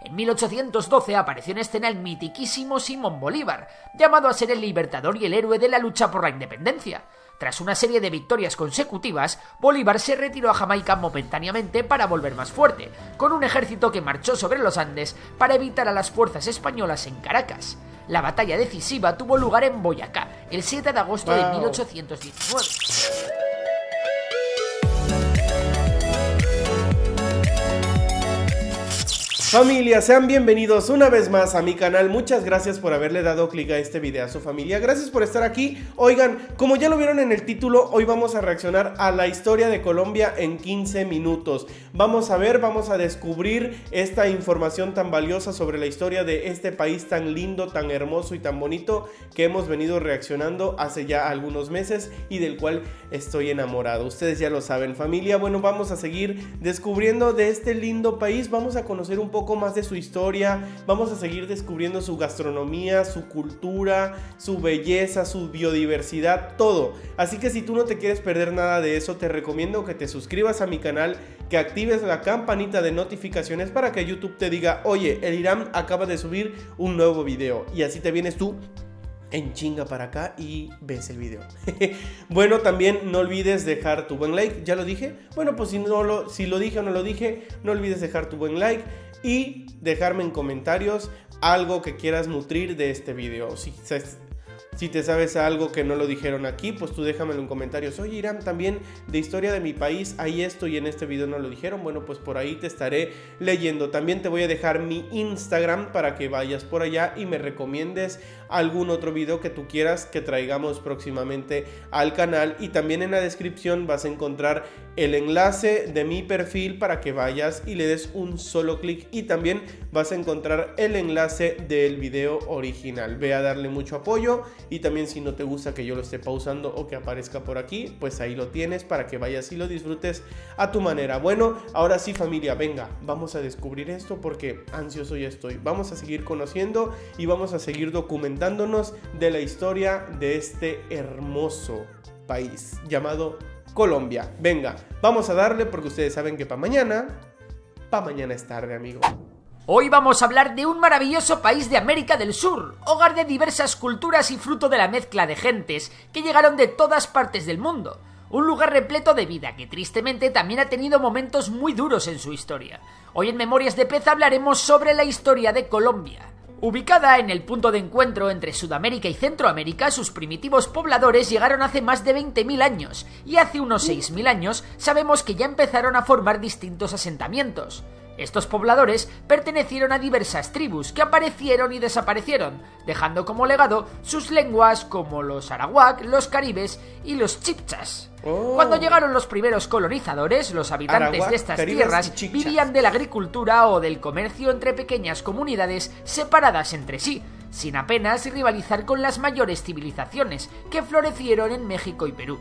En 1812 apareció en escena el mitiquísimo Simón Bolívar, llamado a ser el libertador y el héroe de la lucha por la independencia. Tras una serie de victorias consecutivas, Bolívar se retiró a Jamaica momentáneamente para volver más fuerte, con un ejército que marchó sobre los Andes para evitar a las fuerzas españolas en Caracas. La batalla decisiva tuvo lugar en Boyacá, el 7 de agosto de 1819. Familia, sean bienvenidos una vez más a mi canal. Muchas gracias por haberle dado clic a este videazo, familia. Gracias por estar aquí. Oigan, como ya lo vieron en el título, hoy vamos a reaccionar a la historia de Colombia en 15 minutos. Vamos a descubrir esta información tan valiosa sobre la historia de este país tan lindo, tan hermoso y tan bonito que hemos venido reaccionando hace ya algunos meses y del cual estoy enamorado. Ustedes ya lo saben, familia. Bueno, vamos a seguir descubriendo de este lindo país. Vamos a conocer un poco más de su historia, vamos a seguir descubriendo su gastronomía, su cultura, su belleza, su biodiversidad, todo. Así que si tú no te quieres perder nada de eso, te recomiendo que te suscribas a mi canal, que actives la campanita de notificaciones para que YouTube te diga: oye, el Irán acaba de subir un nuevo video, y así te vienes tú en chinga para acá y ves el video. Bueno, también no olvides dejar tu buen like. ¿Ya lo dije? Bueno, pues si lo dije o no lo dije, no olvides dejar tu buen like y dejarme en comentarios algo que quieras nutrir de este video. Si te sabes algo que no lo dijeron aquí, pues tú déjamelo en comentarios. Oye, Irán, también de historia de mi país hay esto y en este video no lo dijeron. Bueno, pues por ahí te estaré leyendo. También te voy a dejar mi Instagram para que vayas por allá y me recomiendes algún otro video que tú quieras que traigamos próximamente al canal. Y también en la descripción vas a encontrar el enlace de mi perfil para que vayas y le des un solo clic. Y también vas a encontrar el enlace del video original. Ve a darle mucho apoyo. Y también, si no te gusta que yo lo esté pausando o que aparezca por aquí, pues ahí lo tienes para que vayas y lo disfrutes a tu manera. Bueno, ahora sí, familia, venga, vamos a descubrir esto porque ansioso ya estoy. Vamos a seguir conociendo y vamos a seguir documentándonos de la historia de este hermoso país llamado Colombia. Venga, vamos a darle porque ustedes saben que para mañana es tarde, amigo. Hoy vamos a hablar de un maravilloso país de América del Sur, hogar de diversas culturas y fruto de la mezcla de gentes que llegaron de todas partes del mundo. Un lugar repleto de vida que tristemente también ha tenido momentos muy duros en su historia. Hoy en Memorias de Pez hablaremos sobre la historia de Colombia. Ubicada en el punto de encuentro entre Sudamérica y Centroamérica, sus primitivos pobladores llegaron hace más de 20.000 años, y hace unos 6.000 años sabemos que ya empezaron a formar distintos asentamientos. Estos pobladores pertenecieron a diversas tribus que aparecieron y desaparecieron, dejando como legado sus lenguas como los arawak, los caribes y los chibchas. Cuando llegaron los primeros colonizadores, los habitantes Arawak, de estas caribes tierras y chibchas vivían de la agricultura o del comercio entre pequeñas comunidades separadas entre sí, sin apenas rivalizar con las mayores civilizaciones que florecieron en México y Perú.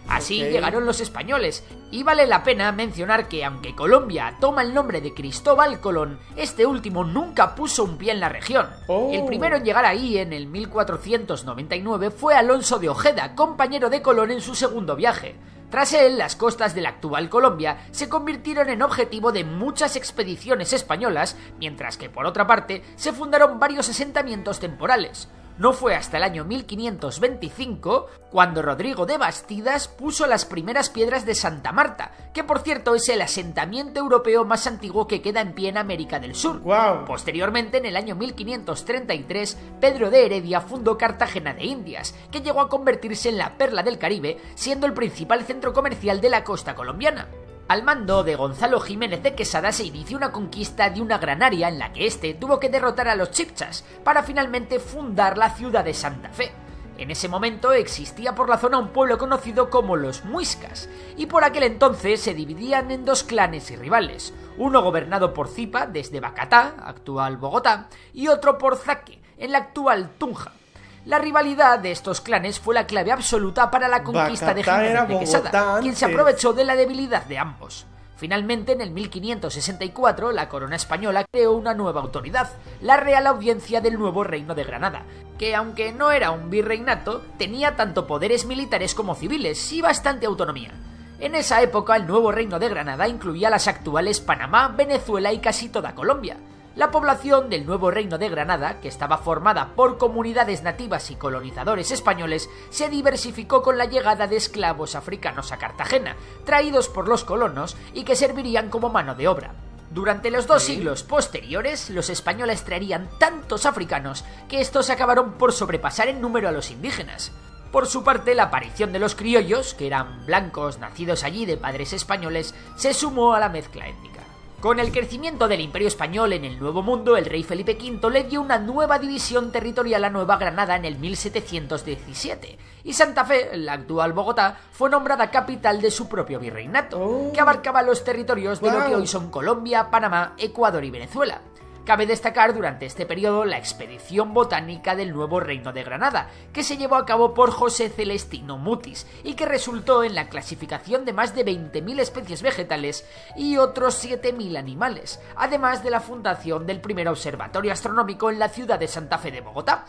Así llegaron los españoles, y vale la pena mencionar que aunque Colombia toma el nombre de Cristóbal Colón, este último nunca puso un pie en la región. El primero en llegar ahí en el 1499 fue Alonso de Ojeda, compañero de Colón en su segundo viaje. Tras él, las costas de la actual Colombia se convirtieron en objetivo de muchas expediciones españolas, mientras que por otra parte se fundaron varios asentamientos temporales. No fue hasta el año 1525 cuando Rodrigo de Bastidas puso las primeras piedras de Santa Marta, que por cierto es el asentamiento europeo más antiguo que queda en pie en América del Sur. ¡Wow! Posteriormente, en el año 1533, Pedro de Heredia fundó Cartagena de Indias, que llegó a convertirse en la perla del Caribe, siendo el principal centro comercial de la costa colombiana. Al mando de Gonzalo Jiménez de Quesada se inició una conquista de una gran área en la que éste tuvo que derrotar a los chibchas para finalmente fundar la ciudad de Santa Fe. En ese momento existía por la zona un pueblo conocido como los muiscas, y por aquel entonces se dividían en dos clanes y rivales, uno gobernado por Zipa desde Bacatá, actual Bogotá, y otro por Zaque, en la actual Tunja. La rivalidad de estos clanes fue la clave absoluta para la conquista de Jiménez de Quesada, quien se aprovechó de la debilidad de ambos. Finalmente, en el 1564, la corona española creó una nueva autoridad, la Real Audiencia del Nuevo Reino de Granada, que aunque no era un virreinato, tenía tanto poderes militares como civiles y bastante autonomía. En esa época, el Nuevo Reino de Granada incluía las actuales Panamá, Venezuela y casi toda Colombia. La población del nuevo Reino de Granada, que estaba formada por comunidades nativas y colonizadores españoles, se diversificó con la llegada de esclavos africanos a Cartagena, traídos por los colonos y que servirían como mano de obra. Durante los 2 siglos posteriores, los españoles traerían tantos africanos que estos acabaron por sobrepasar en número a los indígenas. Por su parte, la aparición de los criollos, que eran blancos nacidos allí de padres españoles, se sumó a la mezcla étnica. Con el crecimiento del Imperio Español en el Nuevo Mundo, el rey Felipe V le dio una nueva división territorial a Nueva Granada en el 1717, y Santa Fe, la actual Bogotá, fue nombrada capital de su propio virreinato, que abarcaba los territorios de lo que hoy son Colombia, Panamá, Ecuador y Venezuela. Cabe destacar durante este periodo la expedición botánica del nuevo Reino de Granada, que se llevó a cabo por José Celestino Mutis y que resultó en la clasificación de más de 20.000 especies vegetales y otros 7.000 animales, además de la fundación del primer observatorio astronómico en la ciudad de Santa Fe de Bogotá.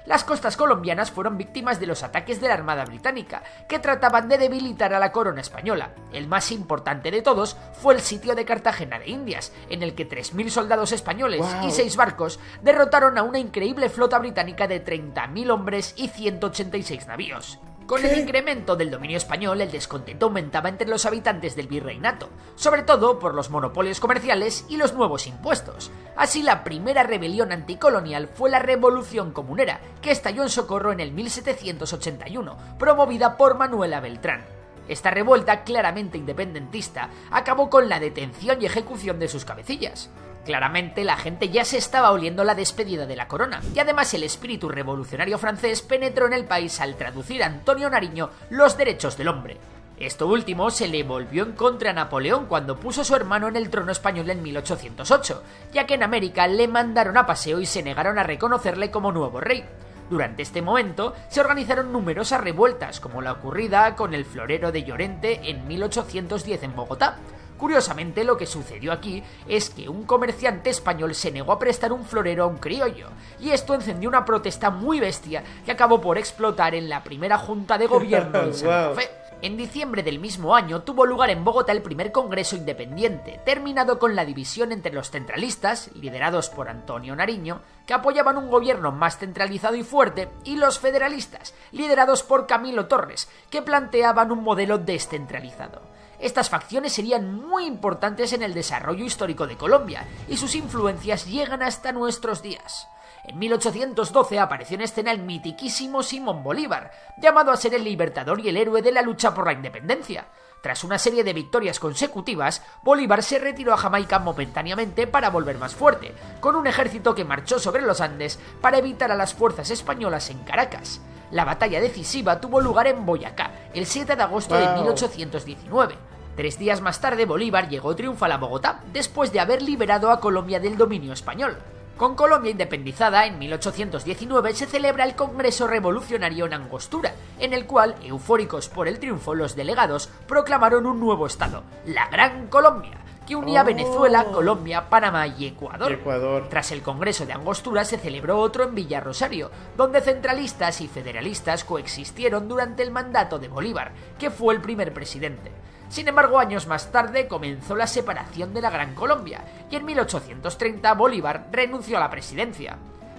Las costas colombianas fueron víctimas de los ataques de la Armada Británica, que trataban de debilitar a la corona española. El más importante de todos fue el sitio de Cartagena de Indias, en el que 3.000 soldados españoles y 6 barcos derrotaron a una increíble flota británica de 30.000 hombres y 186 navíos. Con el incremento del dominio español, el descontento aumentaba entre los habitantes del virreinato, sobre todo por los monopolios comerciales y los nuevos impuestos. Así, la primera rebelión anticolonial fue la Revolución Comunera, que estalló en Socorro en el 1781, promovida por Manuela Beltrán. Esta revuelta, claramente independentista, acabó con la detención y ejecución de sus cabecillas. Claramente la gente ya se estaba oliendo la despedida de la corona, y además el espíritu revolucionario francés penetró en el país al traducir a Antonio Nariño los derechos del hombre. Esto último se le volvió en contra a Napoleón cuando puso a su hermano en el trono español en 1808, ya que en América le mandaron a paseo y se negaron a reconocerle como nuevo rey. Durante este momento se organizaron numerosas revueltas, como la ocurrida con el florero de Llorente en 1810 en Bogotá. Curiosamente, lo que sucedió aquí es que un comerciante español se negó a prestar un florero a un criollo, y esto encendió una protesta muy bestia que acabó por explotar en la primera junta de gobierno en Santa Fe. En diciembre del mismo año tuvo lugar en Bogotá el primer Congreso Independiente, terminado con la división entre los centralistas, liderados por Antonio Nariño, que apoyaban un gobierno más centralizado y fuerte, y los federalistas, liderados por Camilo Torres, que planteaban un modelo descentralizado. Estas facciones serían muy importantes en el desarrollo histórico de Colombia, y sus influencias llegan hasta nuestros días. En 1812 apareció en escena el mitiquísimo Simón Bolívar, llamado a ser el libertador y el héroe de la lucha por la independencia. Tras una serie de victorias consecutivas, Bolívar se retiró a Jamaica momentáneamente para volver más fuerte, con un ejército que marchó sobre los Andes para evitar a las fuerzas españolas en Caracas. La batalla decisiva tuvo lugar en Boyacá, el 7 de agosto de 1819. 3 días más tarde, Bolívar llegó triunfal a Bogotá, después de haber liberado a Colombia del dominio español. Con Colombia independizada, en 1819 se celebra el Congreso Revolucionario en Angostura, en el cual, eufóricos por el triunfo, los delegados proclamaron un nuevo estado, la Gran Colombia, que unía Venezuela, Colombia, Panamá y Ecuador. Tras el Congreso de Angostura se celebró otro en Villa Rosario, donde centralistas y federalistas coexistieron durante el mandato de Bolívar, que fue el primer presidente. Sin embargo, años más tarde comenzó la separación de la Gran Colombia, y en 1830 Bolívar renunció a la presidencia.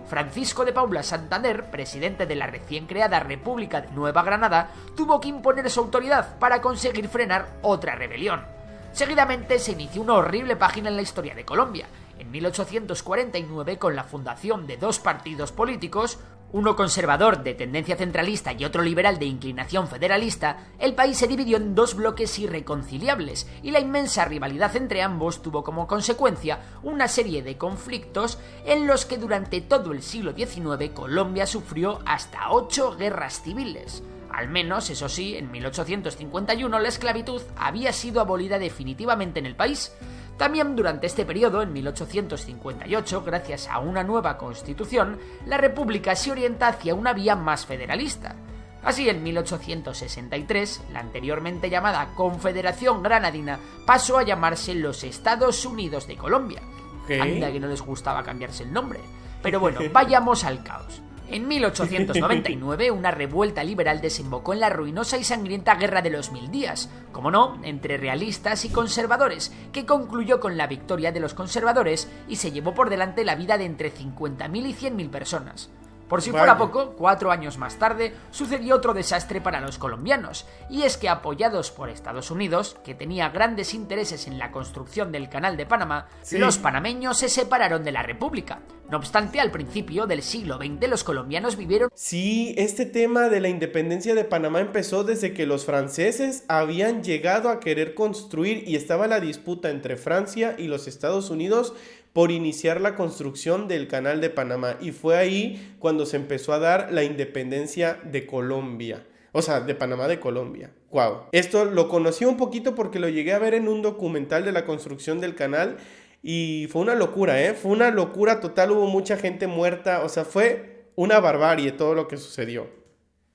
Francisco de Paula Santander, presidente de la recién creada República de Nueva Granada, tuvo que imponer su autoridad para conseguir frenar otra rebelión. Seguidamente se inició una horrible página en la historia de Colombia. En 1849, con la fundación de 2 partidos políticos, uno conservador de tendencia centralista y otro liberal de inclinación federalista, el país se dividió en 2 bloques irreconciliables, y la inmensa rivalidad entre ambos tuvo como consecuencia una serie de conflictos en los que durante todo el siglo XIX Colombia sufrió hasta 8 guerras civiles. Al menos, eso sí, en 1851 la esclavitud había sido abolida definitivamente en el país. También durante este periodo, en 1858, gracias a una nueva constitución, la República se orienta hacia una vía más federalista. Así, en 1863, la anteriormente llamada Confederación Granadina pasó a llamarse los Estados Unidos de Colombia. Anda que no les gustaba cambiarse el nombre. Pero bueno, vayamos al caos. En 1899, una revuelta liberal desembocó en la ruinosa y sangrienta Guerra de los Mil Días, como no, entre realistas y conservadores, que concluyó con la victoria de los conservadores y se llevó por delante la vida de entre 50.000 y 100.000 personas. Por si fuera poco, 4 años más tarde, sucedió otro desastre para los colombianos, y es que apoyados por Estados Unidos, que tenía grandes intereses en la construcción del Canal de Panamá, los panameños se separaron de la República. No obstante, al principio del siglo XX los colombianos vivieron... Sí, este tema de la independencia de Panamá empezó desde que los franceses habían llegado a querer construir y estaba la disputa entre Francia y los Estados Unidos por iniciar la construcción del Canal de Panamá, y fue ahí cuando se empezó a dar la independencia de Colombia, o sea, de Panamá de Colombia. Wow. Esto lo conocí un poquito porque lo llegué a ver en un documental de la construcción del canal y fue una locura, fue una locura total, hubo mucha gente muerta, o sea, fue una barbarie todo lo que sucedió.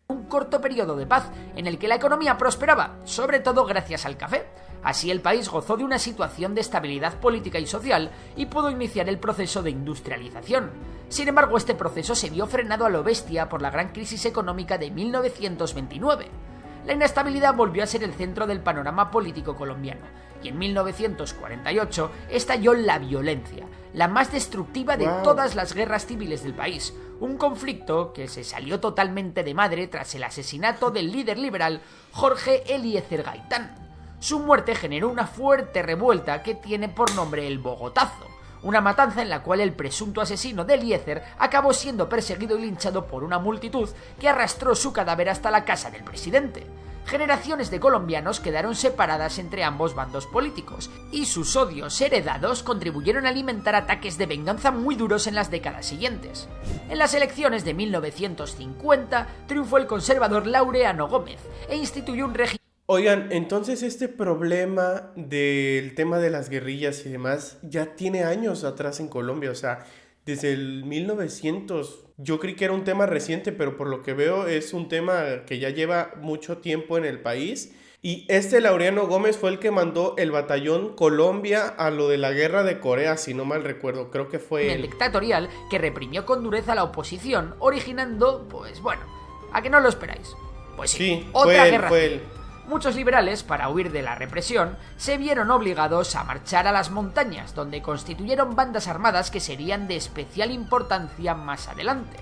Un corto periodo de paz en el que la economía prosperaba, sobre todo gracias al café. Así el país gozó de una situación de estabilidad política y social y pudo iniciar el proceso de industrialización. Sin embargo, este proceso se vio frenado a lo bestia por la gran crisis económica de 1929. La inestabilidad volvió a ser el centro del panorama político colombiano, y en 1948 estalló la violencia, la más destructiva de todas las guerras civiles del país, un conflicto que se salió totalmente de madre tras el asesinato del líder liberal Jorge Eliezer Gaitán. Su muerte generó una fuerte revuelta que tiene por nombre el Bogotazo, una matanza en la cual el presunto asesino de Eliezer acabó siendo perseguido y linchado por una multitud que arrastró su cadáver hasta la casa del presidente. Generaciones de colombianos quedaron separadas entre ambos bandos políticos, y sus odios heredados contribuyeron a alimentar ataques de venganza muy duros en las décadas siguientes. En las elecciones de 1950 triunfó el conservador Laureano Gómez e instituyó un régimen. Oigan, entonces este problema del tema de las guerrillas y demás ya tiene años atrás en Colombia, o sea, desde el 1900. Yo creí que era un tema reciente, pero por lo que veo es un tema que ya lleva mucho tiempo en el país. Y este Laureano Gómez fue el que mandó el batallón Colombia a lo de la guerra de Corea, si no mal recuerdo, creo que fue él. Dictatorial que reprimió con dureza a la oposición, originando, pues bueno, ¿a que no lo esperáis? Pues sí, otra guerra civil. Muchos liberales, para huir de la represión, se vieron obligados a marchar a las montañas, donde constituyeron bandas armadas que serían de especial importancia más adelante.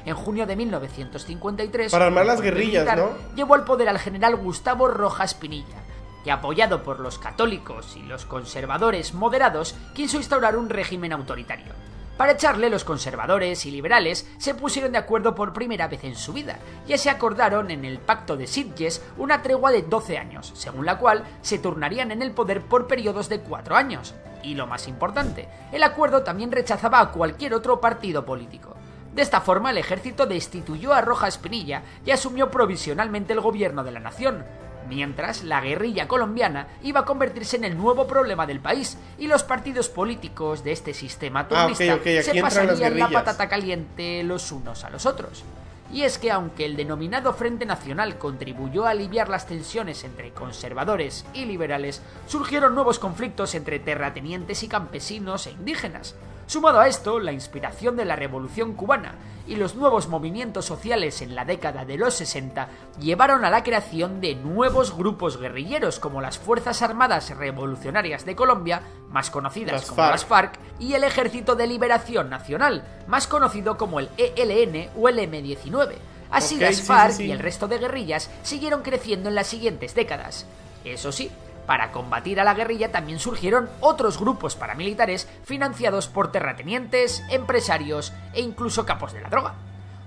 En junio de 1953, para armar las guerrillas, ¿no? Llevó al poder al general Gustavo Rojas Pinilla, que apoyado por los católicos y los conservadores moderados, quiso instaurar un régimen autoritario. Para echarle, los conservadores y liberales se pusieron de acuerdo por primera vez en su vida, ya se acordaron en el Pacto de Sitges una tregua de 12 años, según la cual se turnarían en el poder por periodos de 4 años. Y lo más importante, el acuerdo también rechazaba a cualquier otro partido político. De esta forma, el ejército destituyó a Rojas Pinilla y asumió provisionalmente el gobierno de la nación, mientras la guerrilla colombiana iba a convertirse en el nuevo problema del país y los partidos políticos de este sistema turnista se pasarían la patata caliente los unos a los otros. Y es que aunque el denominado Frente Nacional contribuyó a aliviar las tensiones entre conservadores y liberales, surgieron nuevos conflictos entre terratenientes y campesinos e indígenas. Sumado a esto, la inspiración de la Revolución Cubana y los nuevos movimientos sociales en la década de los 60 llevaron a la creación de nuevos grupos guerrilleros como las Fuerzas Armadas Revolucionarias de Colombia, más conocidas como las FARC, y el Ejército de Liberación Nacional, más conocido como el ELN o el M-19. Así las FARC y el resto de guerrillas siguieron creciendo en las siguientes décadas. Eso sí, para combatir a la guerrilla también surgieron otros grupos paramilitares financiados por terratenientes, empresarios e incluso capos de la droga.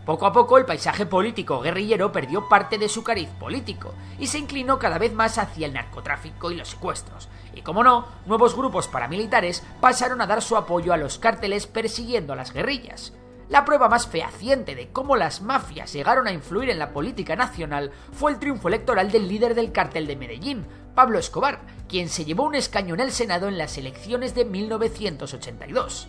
Poco a poco el paisaje político guerrillero perdió parte de su cariz político y se inclinó cada vez más hacia el narcotráfico y los secuestros. Y como no, nuevos grupos paramilitares pasaron a dar su apoyo a los cárteles persiguiendo a las guerrillas. La prueba más fehaciente de cómo las mafias llegaron a influir en la política nacional fue el triunfo electoral del líder del cártel de Medellín, Pablo Escobar, quien se llevó un escaño en el Senado en las elecciones de 1982.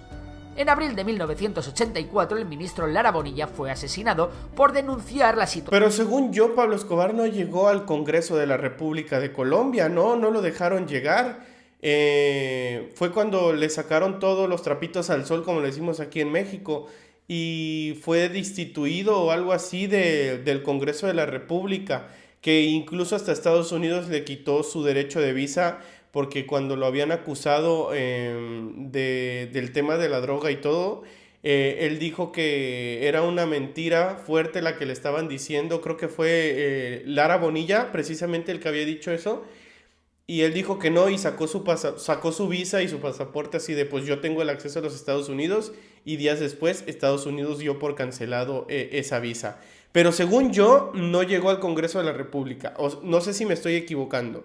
En abril de 1984, el ministro Lara Bonilla fue asesinado por denunciar la situación. Pero según yo, Pablo Escobar no llegó al Congreso de la República de Colombia, no lo dejaron llegar. Fue cuando le sacaron todos los trapitos al sol, como le decimos aquí en México. y fue destituido o algo así del Congreso de la República, que incluso hasta Estados Unidos le quitó su derecho de visa porque cuando lo habían acusado del tema de la droga y todo, él dijo que era una mentira fuerte la que le estaban diciendo. Creo que fue Lara Bonilla, precisamente el que había dicho eso. Y él dijo que no y sacó su visa y su pasaporte así de pues yo tengo el acceso a los Estados Unidos, y días después Estados Unidos dio por cancelado esa visa. Pero según yo no llegó al Congreso de la República, no sé si me estoy equivocando.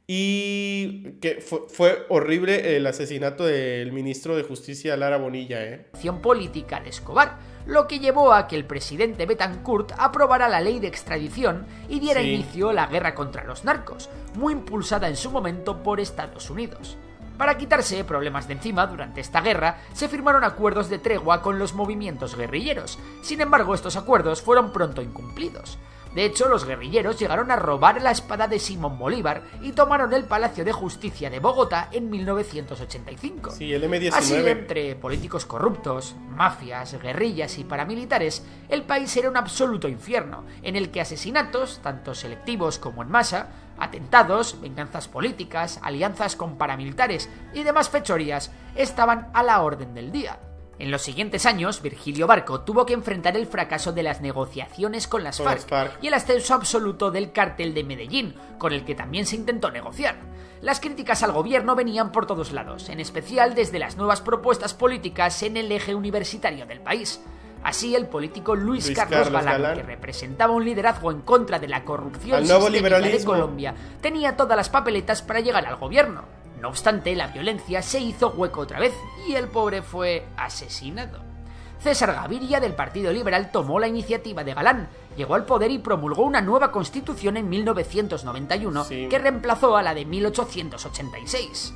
Y que fue horrible el asesinato del ministro de Justicia Lara Bonilla, Acción política de Escobar, lo que llevó a que el presidente Betancourt aprobara la ley de extradición y diera inicio a la guerra contra los narcos, muy impulsada en su momento por Estados Unidos. Para quitarse problemas de encima durante esta guerra, se firmaron acuerdos de tregua con los movimientos guerrilleros. Sin embargo, estos acuerdos fueron pronto incumplidos. De hecho, los guerrilleros llegaron a robar la espada de Simón Bolívar y tomaron el Palacio de Justicia de Bogotá en 1985. Sí, el M-19. Así, entre políticos corruptos, mafias, guerrillas y paramilitares, el país era un absoluto infierno, en el que asesinatos, tanto selectivos como en masa, atentados, venganzas políticas, alianzas con paramilitares y demás fechorías estaban a la orden del día. En los siguientes años, Virgilio Barco tuvo que enfrentar el fracaso de las negociaciones con las FARC y el ascenso absoluto del cártel de Medellín, con el que también se intentó negociar. Las críticas al gobierno venían por todos lados, en especial desde las nuevas propuestas políticas en el eje universitario del país. Así, el político Luis Carlos Galán, que representaba un liderazgo en contra de la corrupción sistémica de Colombia, tenía todas las papeletas para llegar al gobierno. No obstante, la violencia se hizo hueco otra vez y el pobre fue asesinado. César Gaviria, del Partido Liberal, tomó la iniciativa de Galán, llegó al poder y promulgó una nueva constitución en 1991 que reemplazó a la de 1886.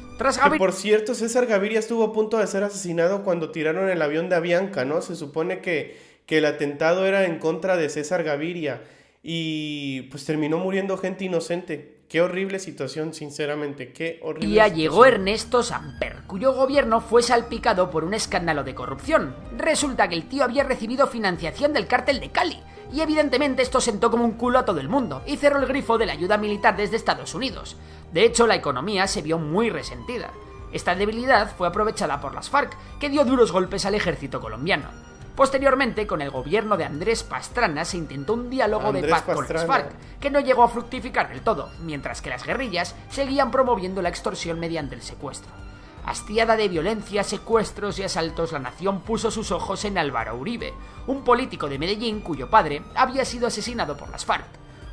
Por cierto, César Gaviria estuvo a punto de ser asesinado cuando tiraron el avión de Avianca, ¿no? Se supone que el atentado era en contra de César Gaviria y pues terminó muriendo gente inocente. Qué horrible situación, sinceramente, qué horrible situación. Llegó Ernesto Samper, cuyo gobierno fue salpicado por un escándalo de corrupción. Resulta que el tío había recibido financiación del cártel de Cali, y evidentemente esto sentó como un culo a todo el mundo, y cerró el grifo de la ayuda militar desde Estados Unidos. De hecho, la economía se vio muy resentida. Esta debilidad fue aprovechada por las FARC, que dio duros golpes al ejército colombiano. Posteriormente, con el gobierno de Andrés Pastrana se intentó un diálogo de paz con las FARC, que no llegó a fructificar del todo, mientras que las guerrillas seguían promoviendo la extorsión mediante el secuestro. Hastiada de violencia, secuestros y asaltos, la nación puso sus ojos en Álvaro Uribe, un político de Medellín cuyo padre había sido asesinado por las FARC.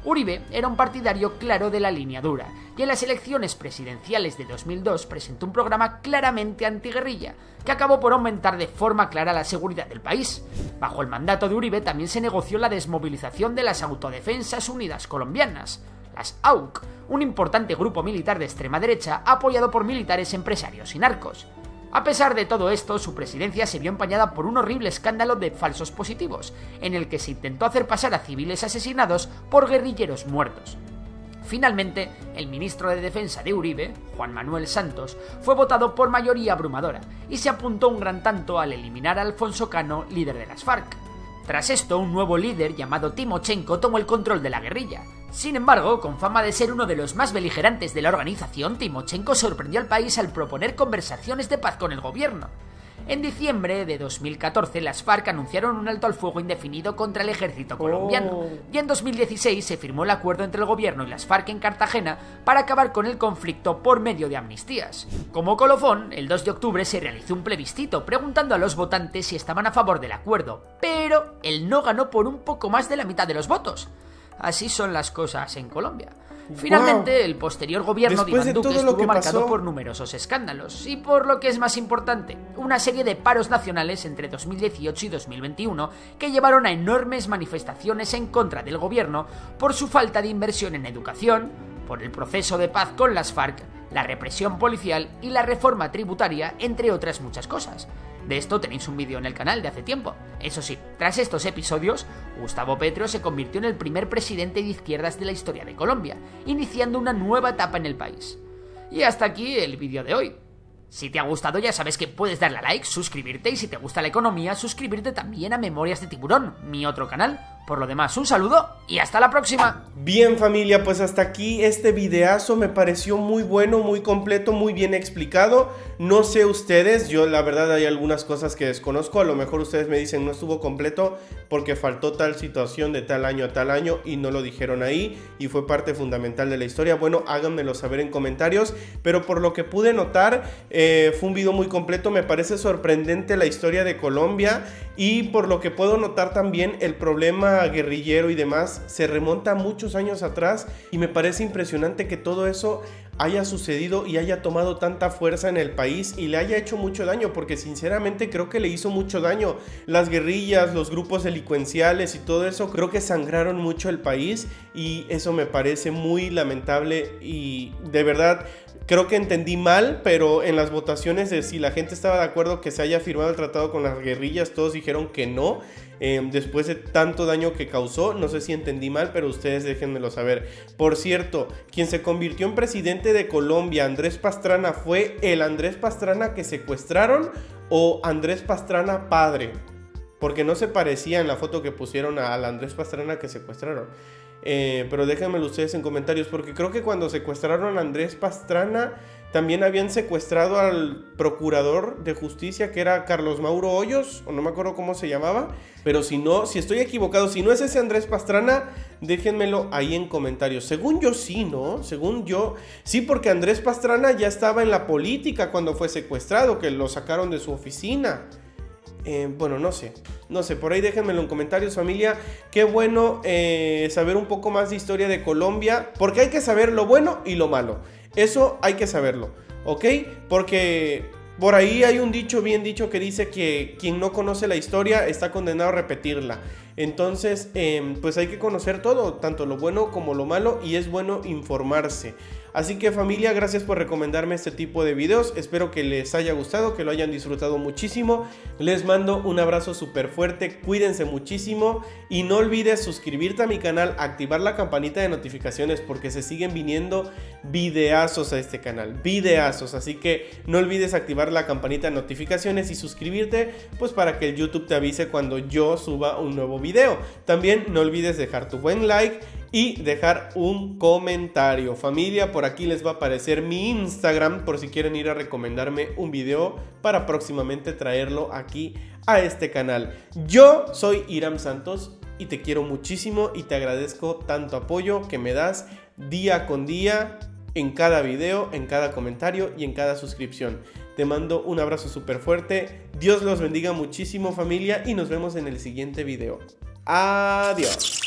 Uribe era un partidario claro de la línea dura, y en las elecciones presidenciales de 2002 presentó un programa claramente antiguerrilla, que acabó por aumentar de forma clara la seguridad del país. Bajo el mandato de Uribe también se negoció la desmovilización de las Autodefensas Unidas Colombianas, las AUC, un importante grupo militar de extrema derecha apoyado por militares, empresarios y narcos. A pesar de todo esto, su presidencia se vio empañada por un horrible escándalo de falsos positivos, en el que se intentó hacer pasar a civiles asesinados por guerrilleros muertos. Finalmente, el ministro de Defensa de Uribe, Juan Manuel Santos, fue votado por mayoría abrumadora y se apuntó un gran tanto al eliminar a Alfonso Cano, líder de las FARC. Tras esto, un nuevo líder llamado Timochenko tomó el control de la guerrilla. Sin embargo, con fama de ser uno de los más beligerantes de la organización, Timochenko sorprendió al país al proponer conversaciones de paz con el gobierno. En diciembre de 2014, las FARC anunciaron un alto al fuego indefinido contra el ejército colombiano, y en 2016 se firmó el acuerdo entre el gobierno y las FARC en Cartagena para acabar con el conflicto por medio de amnistías. Como colofón, el 2 de octubre se realizó un plebiscito preguntando a los votantes si estaban a favor del acuerdo, pero el no ganó por un poco más de la mitad de los votos. Así son las cosas en Colombia. Finalmente, el posterior gobierno de Iván Duque estuvo marcado por numerosos escándalos y, por lo que es más importante, una serie de paros nacionales entre 2018 y 2021 que llevaron a enormes manifestaciones en contra del gobierno por su falta de inversión en educación, por el proceso de paz con las FARC, la represión policial y la reforma tributaria, entre otras muchas cosas. De esto tenéis un vídeo en el canal de hace tiempo. Eso sí, tras estos episodios, Gustavo Petro se convirtió en el primer presidente de izquierdas de la historia de Colombia, iniciando una nueva etapa en el país. Y hasta aquí el vídeo de hoy. Si te ha gustado ya sabes que puedes darle a like, suscribirte y si te gusta la economía, suscribirte también a Memorias de Tiburón, mi otro canal. Por lo demás, un saludo y hasta la próxima. Bien familia, pues hasta aquí este videazo me pareció muy bueno, muy completo, muy bien explicado. No sé ustedes, yo la verdad hay algunas cosas que desconozco, a lo mejor ustedes me dicen no estuvo completo porque faltó tal situación de tal año a tal año y no lo dijeron ahí y fue parte fundamental de la historia. Bueno, háganmelo saber en comentarios, pero por lo que pude notar fue un video muy completo, me parece sorprendente la historia de Colombia y por lo que puedo notar también el problema guerrillero y demás se remonta a muchos años atrás y me parece impresionante que todo eso haya sucedido y haya tomado tanta fuerza en el país y le haya hecho mucho daño, porque sinceramente creo que le hizo mucho daño. Las guerrillas, los grupos delincuenciales y todo eso creo que sangraron mucho el país y eso me parece muy lamentable y de verdad creo que entendí mal, pero en las votaciones de si la gente estaba de acuerdo que se haya firmado el tratado con las guerrillas, todos dijeron que no. Después de tanto daño que causó, no sé si entendí mal, pero ustedes déjenmelo saber. Por cierto, quien se convirtió en presidente de Colombia, Andrés Pastrana, ¿fue el Andrés Pastrana que secuestraron o Andrés Pastrana padre? Porque no se parecía en la foto que pusieron al Andrés Pastrana que secuestraron. Pero déjenmelo ustedes en comentarios, porque creo que cuando secuestraron a Andrés Pastrana también habían secuestrado al procurador de justicia, que era Carlos Mauro Hoyos, o no me acuerdo cómo se llamaba. Pero si no, si estoy equivocado, si no es ese Andrés Pastrana, déjenmelo ahí en comentarios. Según yo sí, ¿no? Según yo sí, porque Andrés Pastrana ya estaba en la política cuando fue secuestrado, que lo sacaron de su oficina. Bueno, no sé, por ahí déjenmelo en comentarios familia. Qué bueno saber un poco más de historia de Colombia, porque hay que saber lo bueno y lo malo. Eso hay que saberlo, ¿ok? Porque por ahí hay un dicho, bien dicho, que dice que quien no conoce la historia está condenado a repetirla. Entonces, pues hay que conocer todo, tanto lo bueno como lo malo, y es bueno informarse. Así que familia, gracias por recomendarme este tipo de videos, espero que les haya gustado, que lo hayan disfrutado muchísimo. Les mando un abrazo súper fuerte, cuídense muchísimo y no olvides suscribirte a mi canal, activar la campanita de notificaciones porque se siguen viniendo videazos a este canal, videazos, así que no olvides activar la campanita de notificaciones y suscribirte pues para que el YouTube te avise cuando yo suba un nuevo video. También no olvides dejar tu buen like y dejar un comentario. Familia, por aquí les va a aparecer mi Instagram por si quieren ir a recomendarme un video para próximamente traerlo aquí a este canal. Yo soy Iram Santos y te quiero muchísimo y te agradezco tanto apoyo que me das día con día en cada video, en cada comentario y en cada suscripción. Te mando un abrazo súper fuerte. Dios los bendiga muchísimo familia y nos vemos en el siguiente video. Adiós.